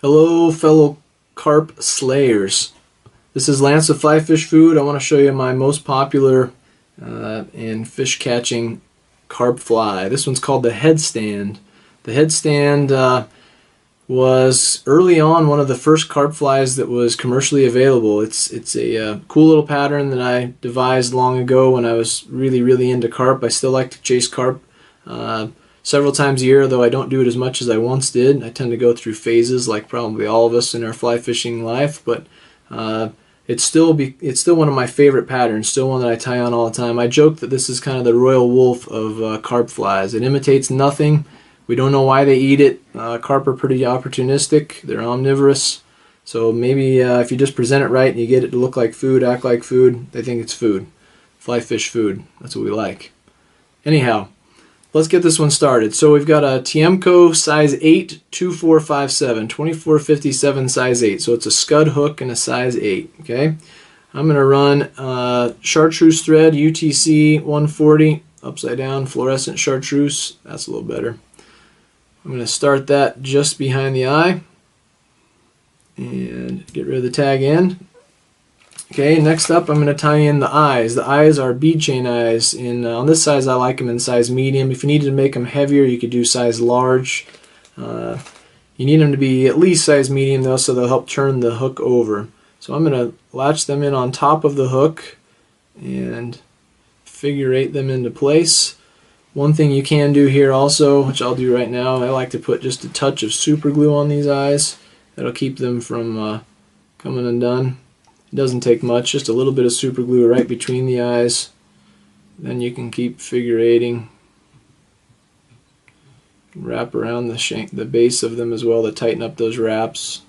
Hello fellow carp slayers. This is Lance of Fly Fish Food. I want to show you my most popular and fish catching carp fly. This one's called the Headstand. The Headstand was early on one of the first carp flies that was commercially available. It's a cool little pattern that I devised long ago when I was really into carp. I still like to chase carp several times a year, though I don't do it as much as I once did. I tend to go through phases, like probably all of us in our fly fishing life, but it's still one of my favorite patterns, still one that I tie on all the time. I joke that this is kind of the royal wolf of carp flies. It imitates nothing. We don't know why they eat it. Carp are pretty opportunistic. They're omnivorous. So maybe if you just present it right and you get it to look like food, act like food, they think it's food. Fly fish food. That's what we like. Anyhow, let's get this one started. So we've got a Tiemco size 8, 2457, 2457 size 8. So it's a scud hook and a size 8. Okay, I'm going to run chartreuse thread, UTC 140, upside down fluorescent chartreuse. That's a little better. I'm going to start that just behind the eye and get rid of the tag end. Okay, next up I'm going to tie in the eyes. The eyes are bead chain eyes. On this size I like them in size medium. If you needed to make them heavier, you could do size large. You need them to be at least size medium though, so they'll help turn the hook over. So I'm going to latch them in on top of the hook and figure eight them into place. One thing you can do here also, which I'll do right now, I like to put just a touch of super glue on these eyes. That'll keep them from coming undone. It doesn't take much, just a little bit of super glue right between the eyes. Then you can keep figure eighting. Wrap around the base of them as well to tighten up those wraps.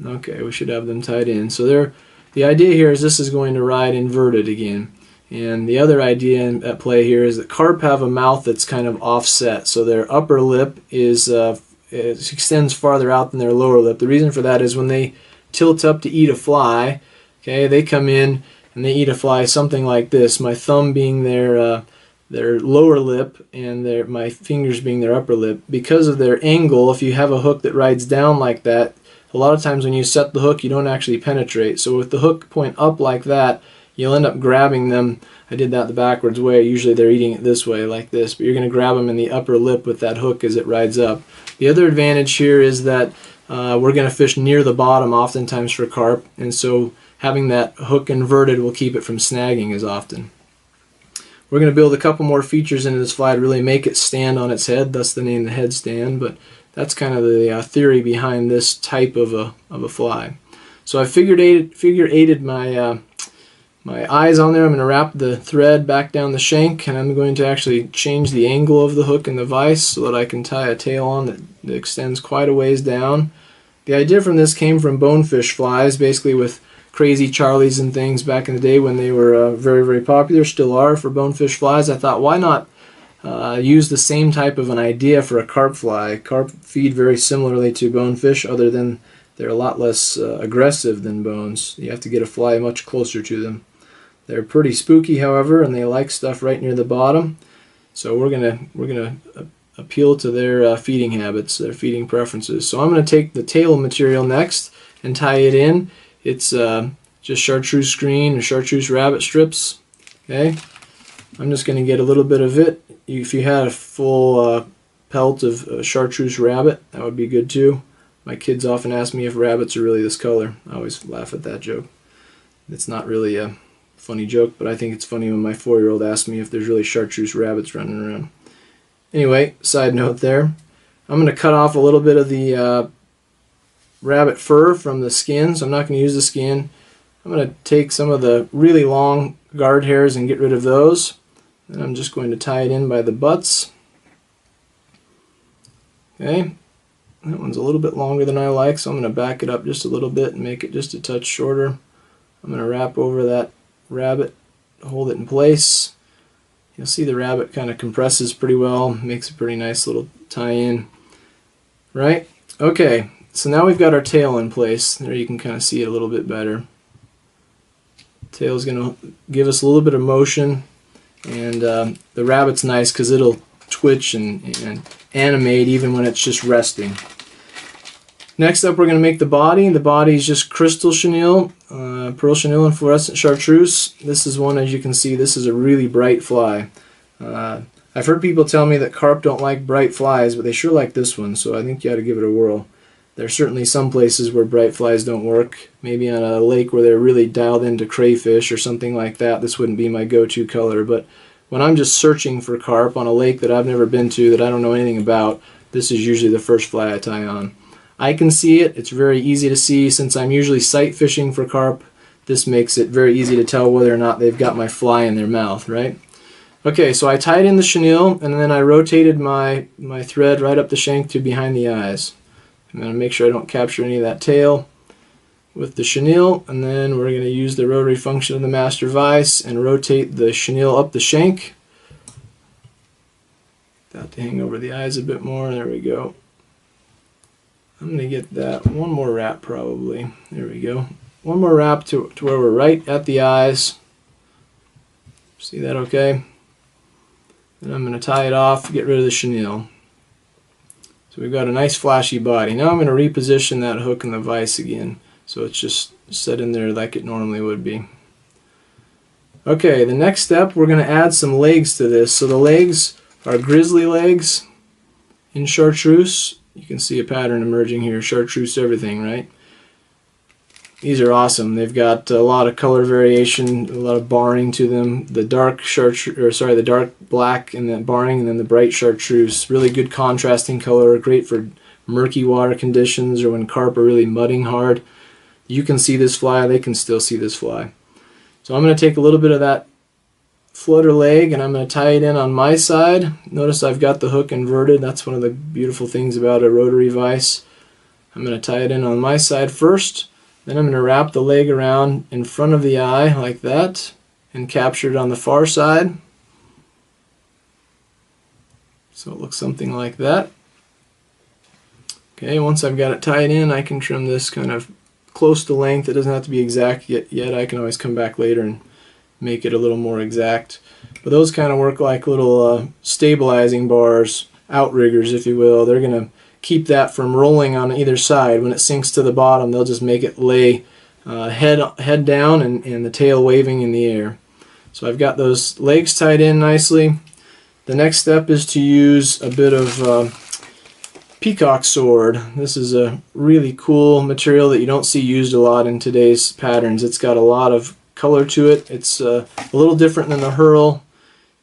Okay, we should have them tied in. So the idea here is this is going to ride inverted again. And the other idea at play here is that carp have a mouth that's kind of offset. So their upper lip is it extends farther out than their lower lip. The reason for that is when they tilt up to eat a fly, okay, they come in and they eat a fly something like this. My thumb being their lower lip and my fingers being their upper lip. Because of their angle, if you have a hook that rides down like that, a lot of times when you set the hook, you don't actually penetrate. So with the hook point up like that, you'll end up grabbing them. I did that the backwards way. Usually they're eating it this way, like this, but you're going to grab them in the upper lip with that hook as it rides up. The other advantage here is that we're going to fish near the bottom oftentimes for carp, and so having that hook inverted will keep it from snagging as often. We're going to build a couple more features into this fly to really make it stand on its head, thus the name the Headstand, but that's kind of the theory behind this type of a fly. So I figure eighted my eyes on there. I'm going to wrap the thread back down the shank, and I'm going to actually change the angle of the hook in the vise so that I can tie a tail on that extends quite a ways down. The idea from this came from bonefish flies, basically with Crazy Charlies and things back in the day when they were very popular, still are for bonefish flies. I thought, why not use the same type of an idea for a carp fly? Carp feed very similarly to bonefish, other than they're a lot less aggressive than bones. You have to get a fly much closer to them. They're pretty spooky, however, and they like stuff right near the bottom. So we're gonna appeal to their feeding habits, their feeding preferences. So I'm going to take the tail material next and tie it in. It's just chartreuse screen or chartreuse rabbit strips. Okay, I'm just going to get a little bit of it. If you had a full pelt of chartreuse rabbit, that would be good too. My kids often ask me if rabbits are really this color. I always laugh at that joke. It's not really a funny joke, but I think it's funny when my 4-year-old asks me if there's really chartreuse rabbits running around. Anyway, side note there. I'm going to cut off a little bit of the rabbit fur from the skin, so I'm not going to use the skin. I'm going to take some of the really long guard hairs and get rid of those. And I'm just going to tie it in by the butts. Okay, that one's a little bit longer than I like, so I'm going to back it up just a little bit and make it just a touch shorter. I'm going to wrap over that rabbit, hold it in place. You'll see the rabbit kind of compresses pretty well, makes a pretty nice little tie-in. Right? Okay, so now we've got our tail in place. There you can kind of see it a little bit better. Tail's going to give us a little bit of motion, and the rabbit's nice because it'll twitch and animate even when it's just resting. Next up, we're going to make the body. The body is just crystal chenille, pearl chenille and fluorescent chartreuse. This is one, as you can see, this is a really bright fly. I've heard people tell me that carp don't like bright flies, but they sure like this one, so I think you ought to give it a whirl. There's certainly some places where bright flies don't work. Maybe on a lake where they're really dialed into crayfish or something like that, this wouldn't be my go-to color. But when I'm just searching for carp on a lake that I've never been to, that I don't know anything about, this is usually the first fly I tie on. I can see it. It's very easy to see. Since I'm usually sight fishing for carp, this makes it very easy to tell whether or not they've got my fly in their mouth, right? Okay, so I tied in the chenille, and then I rotated my thread right up the shank to behind the eyes. I'm going to make sure I don't capture any of that tail with the chenille, and then we're going to use the rotary function of the master vise and rotate the chenille up the shank. Got to hang over the eyes a bit more. There we go. I'm going to get that one more wrap probably. There we go. One more wrap to where we're right at the eyes. See that okay? And I'm going to tie it off, get rid of the chenille. So we've got a nice flashy body. Now I'm going to reposition that hook in the vise again, so it's just set in there like it normally would be. Okay, the next step, we're going to add some legs to this. So the legs are Grizzly Legs in chartreuse. You can see a pattern emerging here, chartreuse everything, right? These are awesome. They've got a lot of color variation, a lot of barring to them. The dark the dark black and then barring, and then the bright chartreuse. Really good contrasting color, great for murky water conditions or when carp are really mudding hard. You can see this fly, they can still see this fly. So I'm going to take a little bit of that flutter leg and I'm going to tie it in on my side. Notice I've got the hook inverted. That's one of the beautiful things about a rotary vise. I'm going to tie it in on my side first. Then I'm going to wrap the leg around in front of the eye like that and capture it on the far side. So it looks something like that. Okay, once I've got it tied in, I can trim this kind of close to length. It doesn't have to be exact yet. I can always come back later and make it a little more exact. But those kind of work like little stabilizing bars, outriggers if you will. They're going to keep that from rolling on either side. When it sinks to the bottom, they'll just make it lay head down and the tail waving in the air. So I've got those legs tied in nicely. The next step is to use a bit of Peacock Sword. This is a really cool material that you don't see used a lot in today's patterns. It's got a lot of color to it. It's a little different than the Hurl.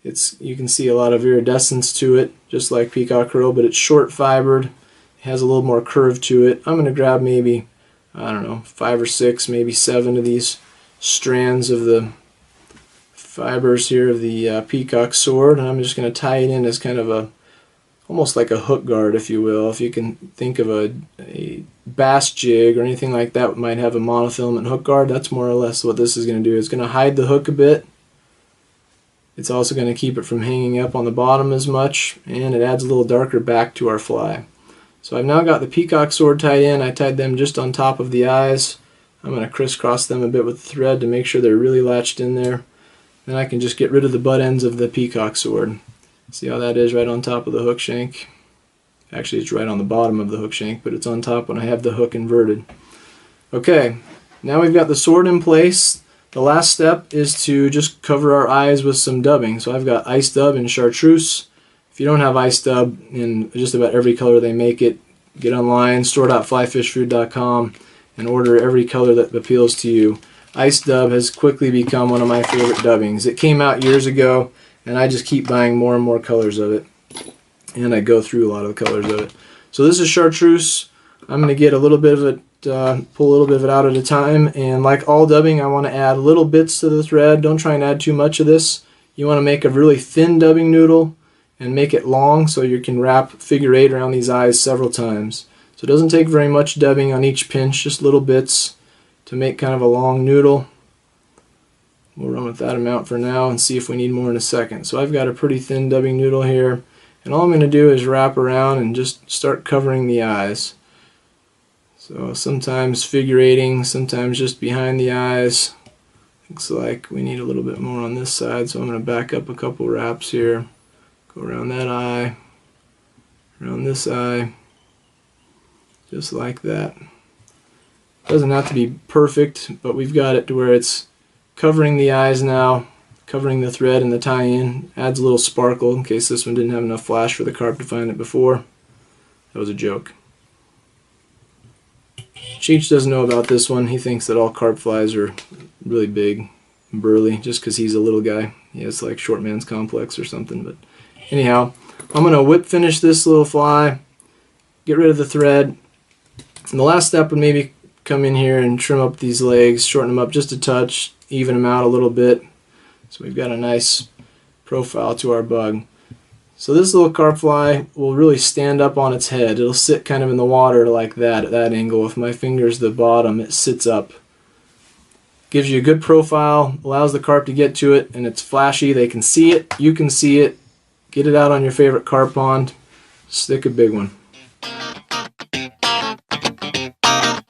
You can see a lot of iridescence to it, just like Peacock Hurl, but it's short fibered. It has a little more curve to it. I'm going to grab maybe, I don't know, 5 or 6, maybe 7 of these strands of the fibers here of the Peacock Sword, and I'm just going to tie it in as kind of almost like a hook guard, if you will. If you can think of a bass jig or anything like that might have a monofilament hook guard, that's more or less what this is going to do. It's going to hide the hook a bit. It's also going to keep it from hanging up on the bottom as much, and it adds a little darker back to our fly. So I've now got the Peacock Sword tied in. I tied them just on top of the eyes. I'm going to crisscross them a bit with the thread to make sure they're really latched in there. Then I can just get rid of the butt ends of the Peacock Sword. See how that is right on top of the hook shank? Actually, it's right on the bottom of the hook shank, but it's on top when I have the hook inverted. Okay, now we've got the sword in place. The last step is to just cover our eyes with some dubbing. So I've got ice dub and chartreuse. If you don't have ice dub in just about every color they make it, get online, store.flyfishfood.com, and order every color that appeals to you. Ice dub has quickly become one of my favorite dubbings. It came out years ago, and I just keep buying more and more colors of it. And I go through a lot of the colors of it. So this is chartreuse. I'm going to get a little bit of it, pull a little bit of it out at a time. And like all dubbing, I want to add little bits to the thread. Don't try and add too much of this. You want to make a really thin dubbing noodle and make it long so you can wrap figure 8 around these eyes several times. So it doesn't take very much dubbing on each pinch, just little bits to make kind of a long noodle. We'll run with that amount for now and see if we need more in a second. So I've got a pretty thin dubbing noodle here. And all I'm going to do is wrap around and just start covering the eyes. So sometimes figure 8ing, sometimes just behind the eyes. Looks like we need a little bit more on this side, so I'm going to back up a couple wraps here. Go around that eye, around this eye. just like that. Doesn't have to be perfect, but we've got it to where it's covering the eyes now, covering the thread and the tie-in. Adds a little sparkle in case this one didn't have enough flash for the carp to find it before. That was a joke. Cheech doesn't know about this one. He thinks that all carp flies are really big and burly just because he's a little guy. He has like short man's complex or something. But anyhow, I'm going to whip finish this little fly, get rid of the thread. And the last step would maybe come in here and trim up these legs, shorten them up just a touch, even them out a little bit. So we've got a nice profile to our bug. So this little carp fly will really stand up on its head. It'll sit kind of in the water like that, at that angle. If my finger's the bottom, it sits up. Gives you a good profile, allows the carp to get to it, and it's flashy. They can see it, you can see it. Get it out on your favorite carp pond. Stick a big one.